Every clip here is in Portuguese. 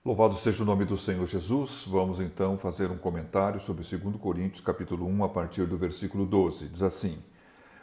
Louvado seja o nome do Senhor Jesus. Vamos então fazer um comentário sobre 2 Coríntios, capítulo 1, a partir do versículo 12. Diz assim: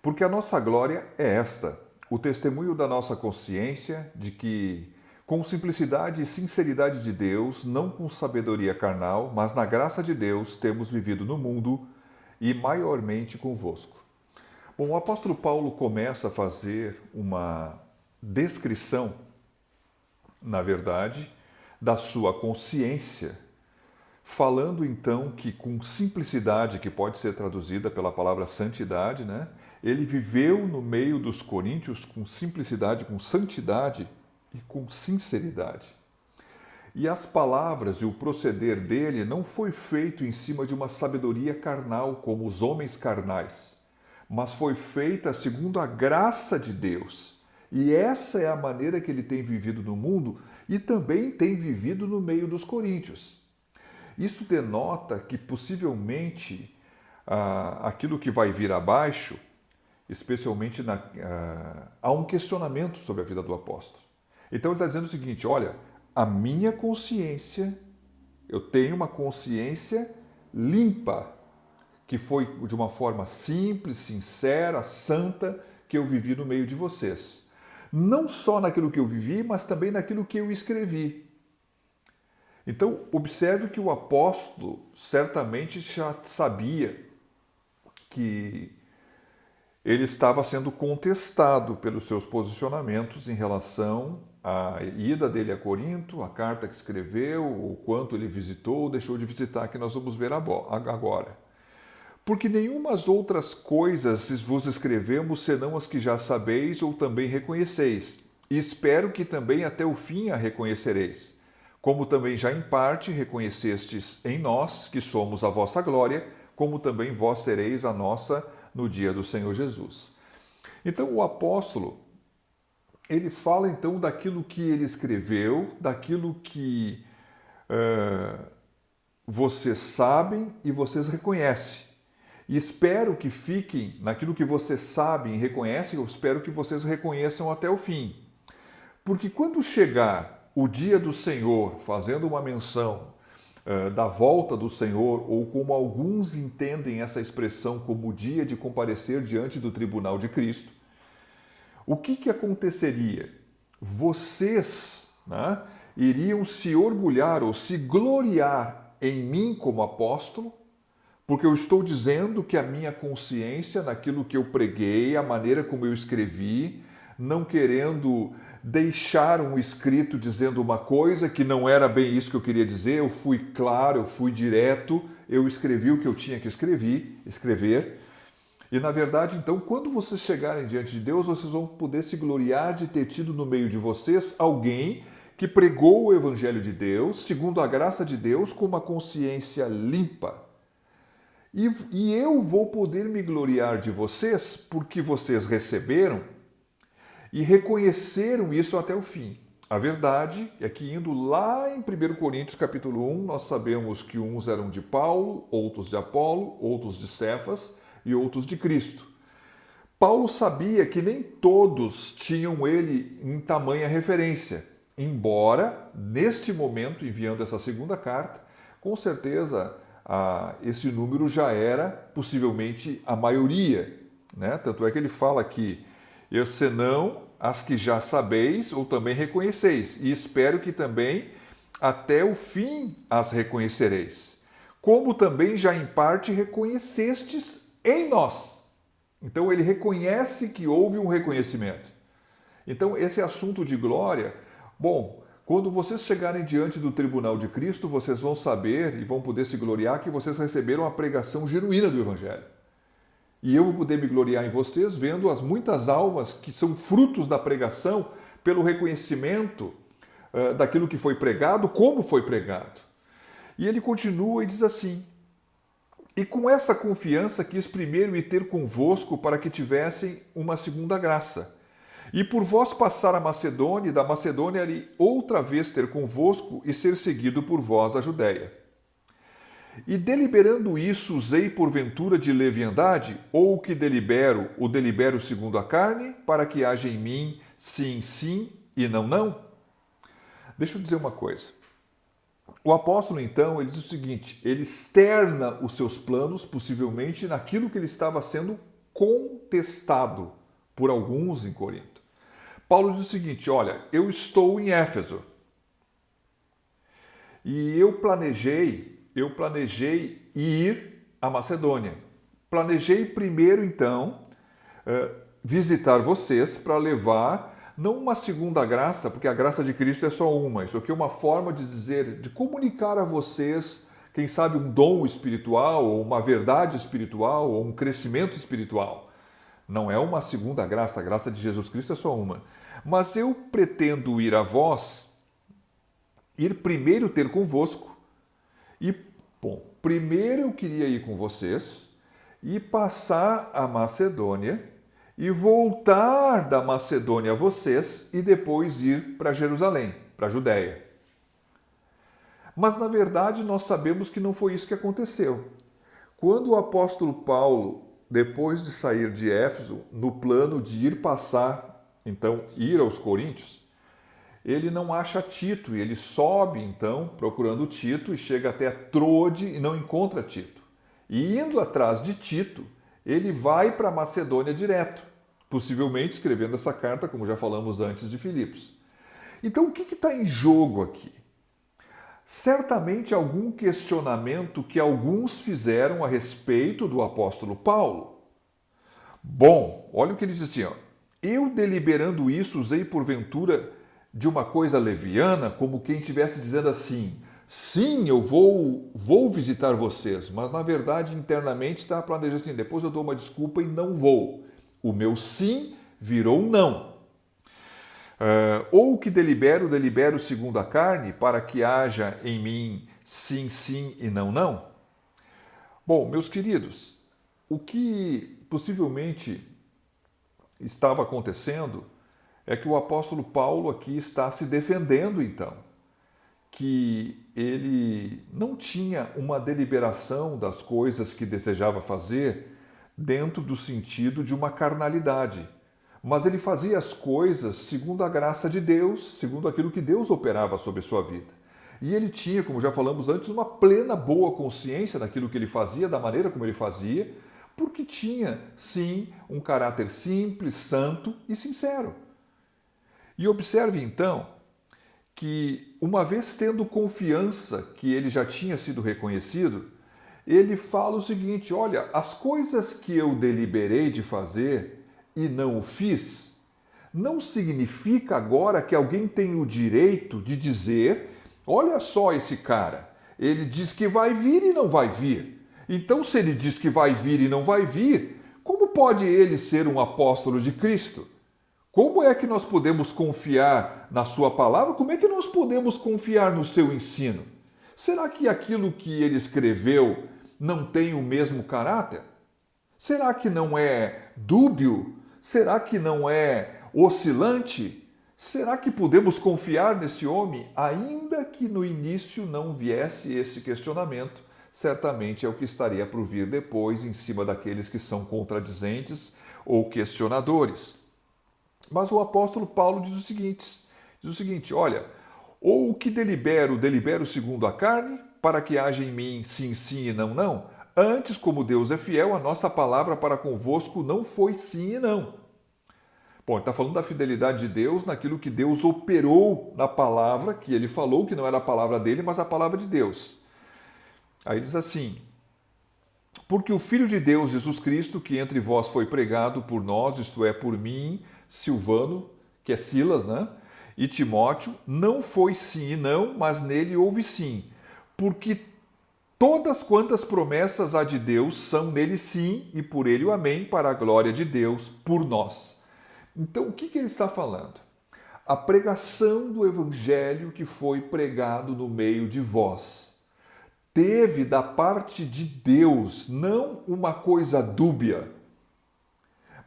Porque a nossa glória é esta, o testemunho da nossa consciência de que, com simplicidade e sinceridade de Deus, não com sabedoria carnal, mas na graça de Deus, temos vivido no mundo e maiormente convosco. Bom, o apóstolo Paulo começa a fazer uma descrição, na verdade, da sua consciência, falando então que com simplicidade, que pode ser traduzida pela palavra santidade, né? Ele viveu no meio dos coríntios com simplicidade, com santidade e com sinceridade. E as palavras e o proceder dele não foi feito em cima de uma sabedoria carnal, como os homens carnais, mas foi feita segundo a graça de Deus. E essa é a maneira que ele tem vivido no mundo e também tem vivido no meio dos coríntios. Isso denota que possivelmente aquilo que vai vir abaixo, especialmente há um questionamento sobre a vida do apóstolo. Então ele está dizendo o seguinte: olha, a minha consciência, eu tenho uma consciência limpa, que foi de uma forma simples, sincera, santa, que eu vivi no meio de vocês. Não só naquilo que eu vivi, mas também naquilo que eu escrevi. Então, observe que o apóstolo certamente já sabia que ele estava sendo contestado pelos seus posicionamentos em relação à ida dele a Corinto, a carta que escreveu, o quanto ele visitou ou deixou de visitar, que nós vamos ver agora. Porque nenhumas outras coisas vos escrevemos senão as que já sabeis ou também reconheceis, e espero que também até o fim a reconhecereis, como também já em parte reconhecestes em nós, que somos a vossa glória, como também vós sereis a nossa no dia do Senhor Jesus. Então o apóstolo, ele fala então daquilo que ele escreveu, daquilo que vocês sabem e vocês reconhecem. E espero que fiquem naquilo que vocês sabem e reconhecem, eu espero que vocês reconheçam até o fim. Porque quando chegar o dia do Senhor, fazendo uma menção da volta do Senhor, ou como alguns entendem essa expressão como o dia de comparecer diante do tribunal de Cristo, o que aconteceria? Vocês, né, iriam se orgulhar ou se gloriar em mim como apóstolo, porque eu estou dizendo que a minha consciência, naquilo que eu preguei, a maneira como eu escrevi, não querendo deixar um escrito dizendo uma coisa que não era bem isso que eu queria dizer, eu fui claro, eu fui direto, eu escrevi o que eu tinha que escrever. E na verdade, então, quando vocês chegarem diante de Deus, vocês vão poder se gloriar de ter tido no meio de vocês alguém que pregou o Evangelho de Deus, segundo a graça de Deus, com uma consciência limpa. E eu vou poder me gloriar de vocês porque vocês receberam e reconheceram isso até o fim. A verdade é que indo lá em 1 Coríntios capítulo 1, nós sabemos que uns eram de Paulo, outros de Apolo, outros de Cefas e outros de Cristo. Paulo sabia que nem todos tinham ele em tamanha referência, embora, neste momento, enviando essa segunda carta, com certeza esse número já era possivelmente a maioria, né? Tanto é que ele fala aqui, eu senão as que já sabeis ou também reconheceis, e espero que também até o fim as reconhecereis, como também já em parte reconhecestes em nós. Então ele reconhece que houve um reconhecimento. Então esse assunto de glória, bom, quando vocês chegarem diante do tribunal de Cristo, vocês vão saber e vão poder se gloriar que vocês receberam a pregação genuína do Evangelho. E eu vou poder me gloriar em vocês vendo as muitas almas que são frutos da pregação pelo reconhecimento daquilo que foi pregado, como foi pregado. E ele continua e diz assim: E com essa confiança quis primeiro ir ter convosco para que tivessem uma segunda graça. E por vós passar a Macedônia, e da Macedônia ali outra vez ter convosco e ser seguido por vós a Judéia. E deliberando isso, usei porventura de leviandade, ou o que delibero, o delibero segundo a carne, para que haja em mim sim, sim e não, não? Deixa eu dizer uma coisa. O apóstolo, então, ele diz o seguinte, ele externa os seus planos, possivelmente, naquilo que ele estava sendo contestado por alguns em Corinto. Paulo diz o seguinte, olha, eu estou em Éfeso e eu planejei ir à Macedônia. Planejei primeiro, então, visitar vocês para levar não uma segunda graça, porque a graça de Cristo é só uma. Isso aqui é uma forma de dizer, de comunicar a vocês, quem sabe, um dom espiritual, ou uma verdade espiritual, ou um crescimento espiritual. Não é uma segunda graça, a graça de Jesus Cristo é só uma. Mas eu pretendo ir a vós, ir primeiro ter convosco, e, bom, primeiro eu queria ir com vocês, e passar a Macedônia, e voltar da Macedônia a vocês e depois ir para Jerusalém, para a Judéia. Mas na verdade nós sabemos que não foi isso que aconteceu. Quando o apóstolo Paulo, depois de sair de Éfeso, no plano de ir passar, então ir aos Coríntios, ele não acha Tito e ele sobe então procurando Tito e chega até Troade e não encontra Tito. E indo atrás de Tito, ele vai para a Macedônia direto, possivelmente escrevendo essa carta, como já falamos antes, de Filipos. Então, o que está em jogo aqui? Certamente algum questionamento que alguns fizeram a respeito do apóstolo Paulo. Bom, olha o que ele diz assim, ó, eu deliberando isso usei porventura de uma coisa leviana, como quem estivesse dizendo assim, sim, eu vou visitar vocês, mas na verdade internamente está planejando assim, depois eu dou uma desculpa e não vou. O meu sim virou um não. Ou o que delibero segundo a carne, para que haja em mim sim, sim e não, não? Bom, meus queridos, o que possivelmente estava acontecendo é que o apóstolo Paulo aqui está se defendendo então, que ele não tinha uma deliberação das coisas que desejava fazer dentro do sentido de uma carnalidade, mas ele fazia as coisas segundo a graça de Deus, segundo aquilo que Deus operava sobre sua vida. E ele tinha, como já falamos antes, uma plena boa consciência daquilo que ele fazia, da maneira como ele fazia, porque tinha, sim, um caráter simples, santo e sincero. E observe então que, uma vez tendo confiança que ele já tinha sido reconhecido, ele fala o seguinte, olha, as coisas que eu deliberei de fazer e não o fiz, não significa agora que alguém tem o direito de dizer, olha só esse cara, ele diz que vai vir e não vai vir. Então, se ele diz que vai vir e não vai vir, como pode ele ser um apóstolo de Cristo? Como é que nós podemos confiar na sua palavra? Como é que nós podemos confiar no seu ensino? Será que aquilo que ele escreveu não tem o mesmo caráter? Será que não é dúbio? Será que não é oscilante? Será que podemos confiar nesse homem? Ainda que no início não viesse esse questionamento, certamente é o que estaria por vir depois em cima daqueles que são contradizentes ou questionadores. Mas o apóstolo Paulo diz o seguinte, olha, ou o que delibero segundo a carne, para que haja em mim sim, sim e não, não. Antes, como Deus é fiel, a nossa palavra para convosco não foi sim e não. Bom, ele está falando da fidelidade de Deus naquilo que Deus operou na palavra, que ele falou que não era a palavra dele, mas a palavra de Deus. Aí diz assim, porque o Filho de Deus, Jesus Cristo, que entre vós foi pregado por nós, isto é, por mim, Silvano, que é Silas, né? E Timóteo, não foi sim e não, mas nele houve sim, porque todas quantas promessas há de Deus são nele sim e por ele o amém, para a glória de Deus por nós. Então, o que ele está falando? A pregação do evangelho que foi pregado no meio de vós teve da parte de Deus não uma coisa dúbia,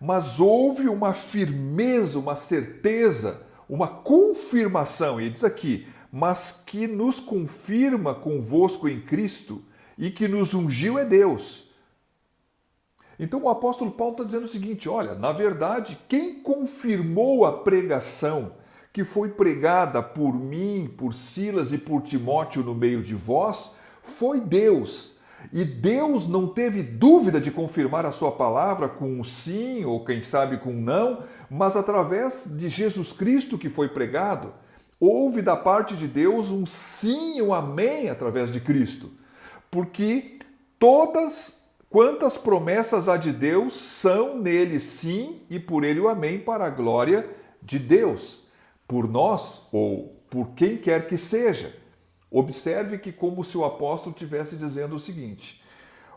mas houve uma firmeza, uma certeza, uma confirmação, e diz aqui, mas que nos confirma convosco em Cristo e que nos ungiu é Deus. Então o apóstolo Paulo está dizendo o seguinte, olha, na verdade, quem confirmou a pregação, que foi pregada por mim, por Silas e por Timóteo no meio de vós, foi Deus. E Deus não teve dúvida de confirmar a sua palavra com um sim, ou quem sabe com um não, mas através de Jesus Cristo que foi pregado, houve da parte de Deus um sim e um amém através de Cristo. Porque quantas promessas há de Deus são nele sim e por ele o amém para a glória de Deus, por nós ou por quem quer que seja. Observe que como se o apóstolo estivesse dizendo o seguinte: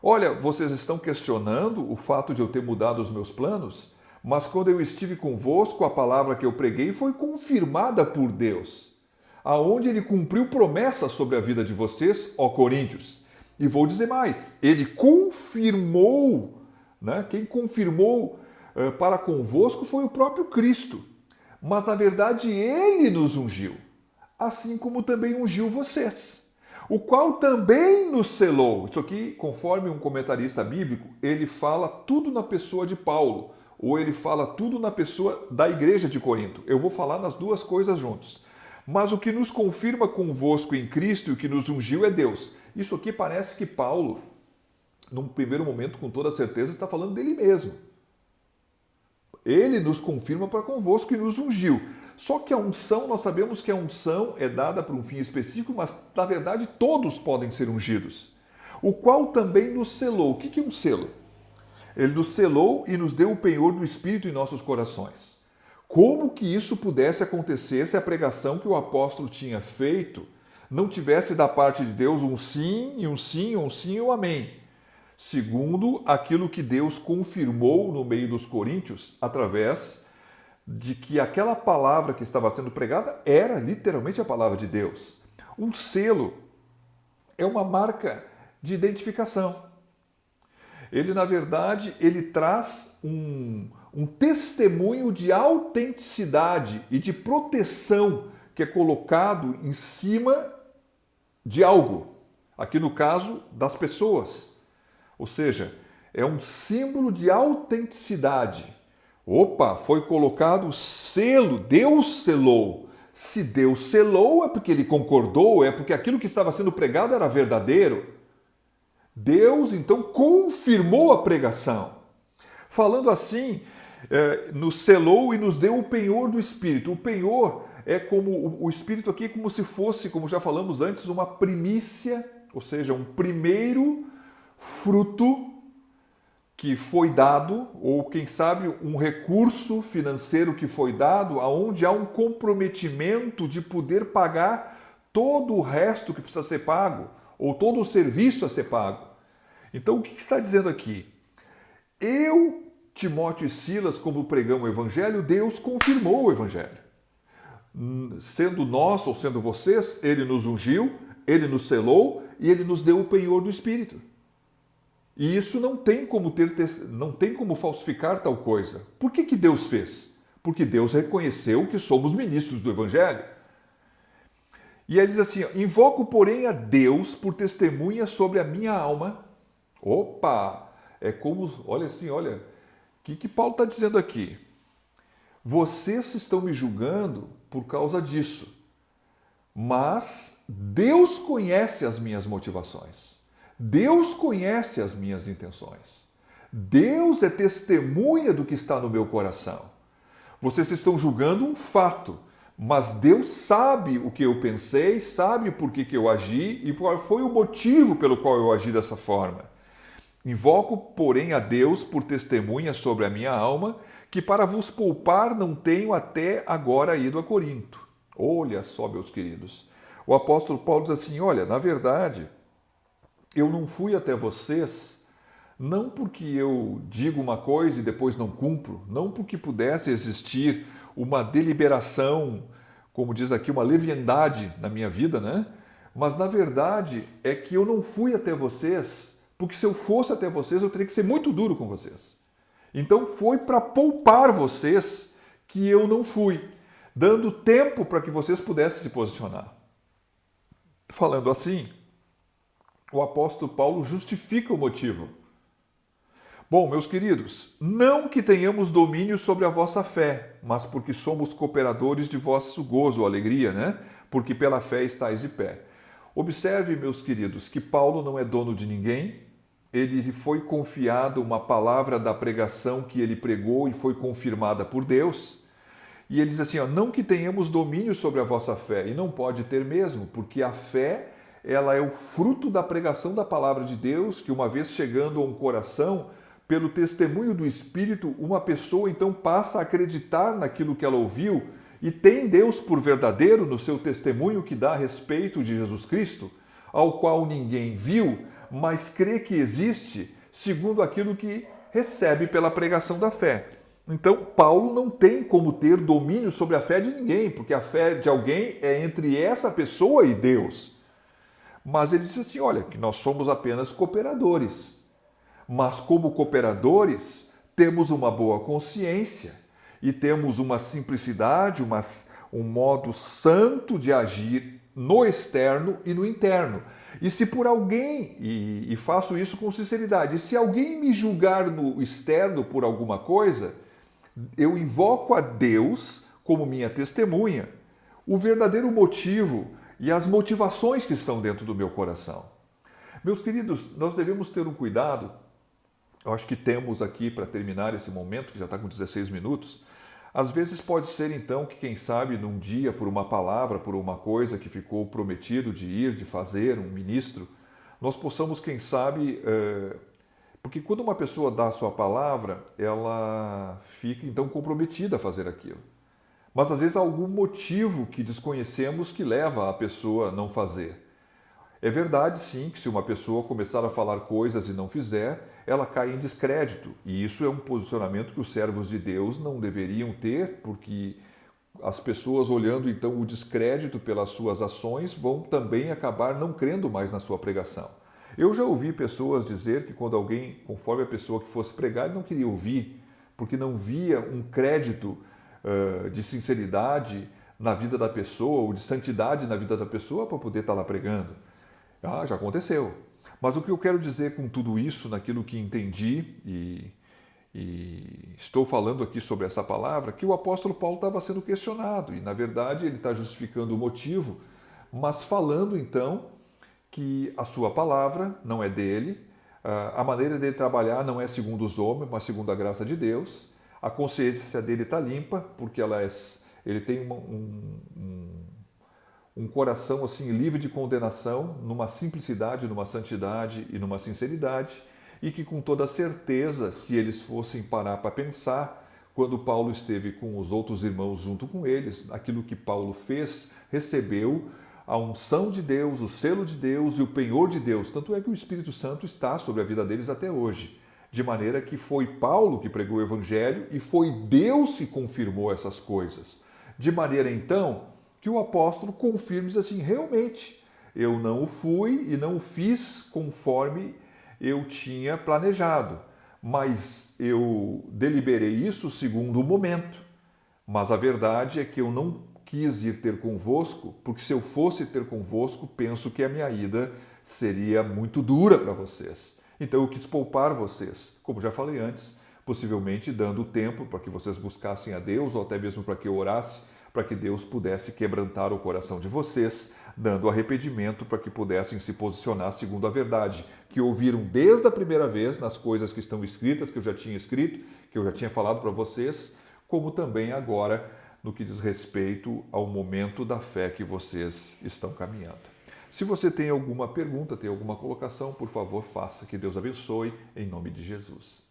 olha, vocês estão questionando o fato de eu ter mudado os meus planos, mas quando eu estive convosco, a palavra que eu preguei foi confirmada por Deus, aonde ele cumpriu promessas sobre a vida de vocês, ó Coríntios. E vou dizer mais, ele confirmou, né? Quem confirmou para convosco foi o próprio Cristo, mas na verdade ele nos ungiu, assim como também ungiu vocês, o qual também nos selou. Isso aqui, conforme um comentarista bíblico, ele fala tudo na pessoa de Paulo, ou ele fala tudo na pessoa da igreja de Corinto. Eu vou falar nas duas coisas juntos. Mas o que nos confirma convosco em Cristo e o que nos ungiu é Deus. Isso aqui parece que Paulo, num primeiro momento, com toda certeza, está falando dele mesmo. Ele nos confirma para convosco e nos ungiu. Só que a unção, nós sabemos que a unção é dada para um fim específico, mas na verdade todos podem ser ungidos. O qual também nos selou. O que é um selo? Ele nos selou e nos deu o penhor do Espírito em nossos corações. Como que isso pudesse acontecer se a pregação que o apóstolo tinha feito não tivesse da parte de Deus um sim, e um sim, um sim e um amém? Segundo aquilo que Deus confirmou no meio dos coríntios, através de que aquela palavra que estava sendo pregada era literalmente a palavra de Deus. Um selo é uma marca de identificação. Ele, na verdade, ele traz um testemunho de autenticidade e de proteção que é colocado em cima de algo. Aqui no caso das pessoas. Ou seja, é um símbolo de autenticidade. Opa, foi colocado o selo, Deus selou. Se Deus selou, é porque ele concordou, é porque aquilo que estava sendo pregado era verdadeiro. Deus, então, confirmou a pregação. Falando assim, nos selou e nos deu o penhor do Espírito. O penhor é como, o Espírito aqui é como se fosse, como já falamos antes, uma primícia, ou seja, um primeiro fruto que foi dado, ou quem sabe um recurso financeiro que foi dado, aonde há um comprometimento de poder pagar todo o resto que precisa ser pago, ou todo o serviço a ser pago. Então o que está dizendo aqui? Eu, Timóteo e Silas, como pregamos o Evangelho, Deus confirmou o Evangelho. Sendo nós ou sendo vocês, Ele nos ungiu, Ele nos selou e Ele nos deu o penhor do Espírito. E isso não tem como falsificar tal coisa. Por que Deus fez? Porque Deus reconheceu que somos ministros do Evangelho. E ele diz assim, invoco, porém, a Deus por testemunha sobre a minha alma. Opa! É como, olha assim, olha, o que Paulo está dizendo aqui? Vocês estão me julgando por causa disso, mas Deus conhece as minhas motivações. Deus conhece as minhas intenções. Deus é testemunha do que está no meu coração. Vocês estão julgando um fato, mas Deus sabe o que eu pensei, sabe por que eu agi e qual foi o motivo pelo qual eu agi dessa forma. Invoco, porém, a Deus por testemunha sobre a minha alma, que para vos poupar não tenho até agora ido a Corinto. Olha só, meus queridos. O apóstolo Paulo diz assim, olha, na verdade, eu não fui até vocês, não porque eu digo uma coisa e depois não cumpro, não porque pudesse existir uma deliberação, como diz aqui, uma leviandade na minha vida, né? Mas na verdade é que eu não fui até vocês, porque se eu fosse até vocês eu teria que ser muito duro com vocês. Então foi para poupar vocês que eu não fui, dando tempo para que vocês pudessem se posicionar. Falando assim, o apóstolo Paulo justifica o motivo. Bom, meus queridos, não que tenhamos domínio sobre a vossa fé, mas porque somos cooperadores de vosso gozo, alegria, né? Porque pela fé estáis de pé. Observe, meus queridos, que Paulo não é dono de ninguém, ele lhe foi confiado uma palavra da pregação que ele pregou e foi confirmada por Deus. E ele diz assim, ó, não que tenhamos domínio sobre a vossa fé, e não pode ter mesmo, porque a fé, ela é o fruto da pregação da palavra de Deus, que uma vez chegando a um coração, pelo testemunho do Espírito, uma pessoa então passa a acreditar naquilo que ela ouviu e tem Deus por verdadeiro no seu testemunho que dá a respeito de Jesus Cristo, ao qual ninguém viu, mas crê que existe, segundo aquilo que recebe pela pregação da fé. Então, Paulo não tem como ter domínio sobre a fé de ninguém, porque a fé de alguém é entre essa pessoa e Deus. Mas ele diz assim, olha, que nós somos apenas cooperadores. Mas como cooperadores, temos uma boa consciência e temos uma simplicidade, um modo santo de agir no externo e no interno. E se por alguém, e faço isso com sinceridade, se alguém me julgar no externo por alguma coisa, eu invoco a Deus como minha testemunha, o verdadeiro motivo e as motivações que estão dentro do meu coração. Meus queridos, nós devemos ter um cuidado. Eu acho que temos aqui, para terminar esse momento, que já está com 16 minutos, às vezes pode ser então que, quem sabe, num dia, por uma palavra, por uma coisa que ficou prometido de ir, de fazer, um ministro, nós possamos, quem sabe, porque quando uma pessoa dá a sua palavra, ela fica então comprometida a fazer aquilo. Mas às vezes há algum motivo que desconhecemos que leva a pessoa a não fazer. É verdade, sim, que se uma pessoa começar a falar coisas e não fizer, ela cai em descrédito. E isso é um posicionamento que os servos de Deus não deveriam ter, porque as pessoas, olhando então o descrédito pelas suas ações, vão também acabar não crendo mais na sua pregação. Eu já ouvi pessoas dizer que quando alguém, conforme a pessoa que fosse pregar, ele não queria ouvir, porque não via um crédito de sinceridade na vida da pessoa, ou de santidade na vida da pessoa para poder estar lá pregando. Ah, já aconteceu. Mas o que eu quero dizer com tudo isso, naquilo que entendi, e estou falando aqui sobre essa palavra, que o apóstolo Paulo estava sendo questionado, e na verdade ele está justificando o motivo, mas falando então que a sua palavra não é dele, a maneira dele trabalhar não é segundo os homens, mas segundo a graça de Deus, a consciência dele está limpa, porque ele tem um coração assim livre de condenação, numa simplicidade, numa santidade e numa sinceridade, e que com toda certeza, se eles fossem parar para pensar, quando Paulo esteve com os outros irmãos junto com eles, aquilo que Paulo fez, recebeu a unção de Deus, o selo de Deus e o penhor de Deus. Tanto é que o Espírito Santo está sobre a vida deles até hoje. De maneira que foi Paulo que pregou o Evangelho e foi Deus que confirmou essas coisas. De maneira então que o apóstolo confirma assim, realmente, eu não o fui e não o fiz conforme eu tinha planejado, mas eu deliberei isso segundo o momento. Mas a verdade é que eu não quis ir ter convosco, porque se eu fosse ter convosco, penso que a minha ida seria muito dura para vocês. Então eu quis poupar vocês, como já falei antes, possivelmente dando tempo para que vocês buscassem a Deus, ou até mesmo para que eu orasse, para que Deus pudesse quebrantar o coração de vocês, dando arrependimento para que pudessem se posicionar segundo a verdade, que ouviram desde a primeira vez nas coisas que estão escritas, que eu já tinha escrito, que eu já tinha falado para vocês, como também agora no que diz respeito ao momento da fé que vocês estão caminhando. Se você tem alguma pergunta, tem alguma colocação, por favor, faça. Que Deus abençoe, em nome de Jesus.